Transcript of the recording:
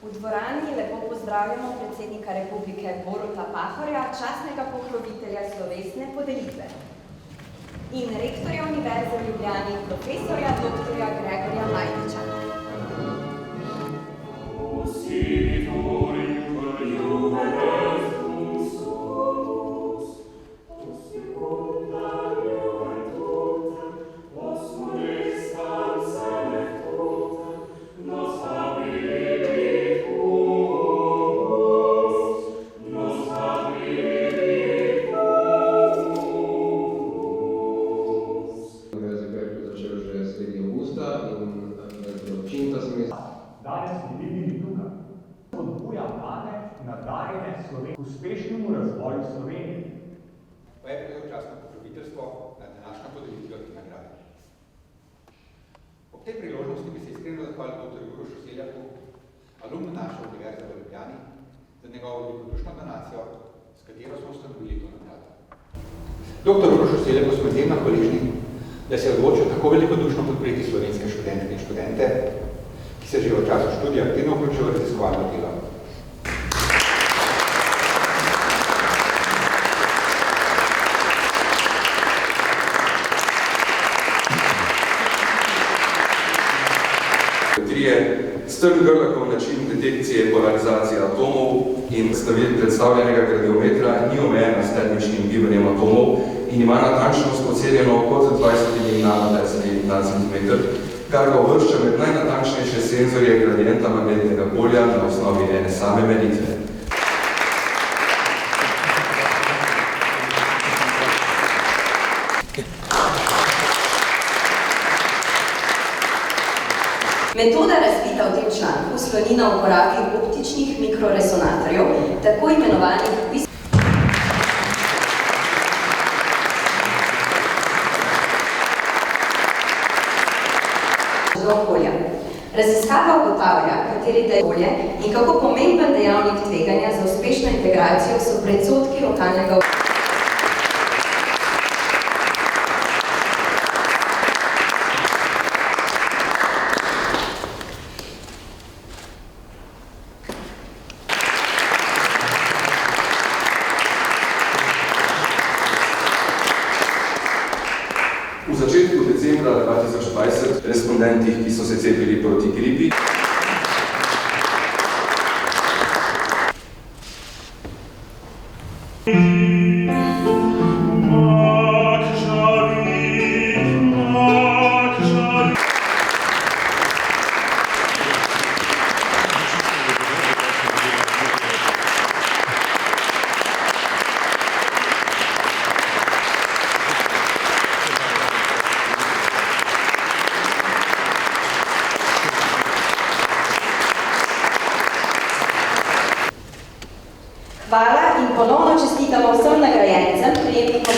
V dvorani lepo pozdravljamo predsednika Republike Boruta Pahorja, častnega pokrovitelja slovesne podelitve, in rektorja Univerze v Ljubljani, profesorja dr. Gregorja Majdiča. Danes bi videli tukaj. Spodbuja mlade, nadarjene k uspešnemu razvoju Slovenije. Pa je predvsem častno pokroviteljstvo na današnjo podelitvijo te nagrade. Ob tej priložnosti bi se iskreno zahvalil dr. Urošu Seljaku, alumnu naše Univerze v Ljubljani, za njegovo velikodušno donacijo, s katero smo ustanovili to nagrado. Dr. Urošu Seljaku smo izjemno hvaležni, da se je odločil tako velikodušno podpreti slovenske študentke in študente, ki se že v času študija aktivno vključijo v raziskovalno delo. Strm Grlakov način detekcije polarizacije atomov in predstavljenega gradiometra ni omejena s termičnim gibanjem atomov in ima natančnost ocenjeno kot 20 nanotesli na centimeter, kar ga uvršča med najnatančnejše senzorje gradienta magnetnega polja na osnovi ene same meritve. Metoda razvita v tem članku sloni na uporabi optičnih mikroresonatorjev, tako imenovanih okolja. Raziskava ugotavlja, kateri del okolje in kako pomemben dejavnik tveganja za uspešno integracijo so predsodki lokalnega okolja. V začetku decembra 2020 respondentih, ki so se cepili proti gripi, Hvala in ponovno čestitamo vsem nagrajencem, prejemnikom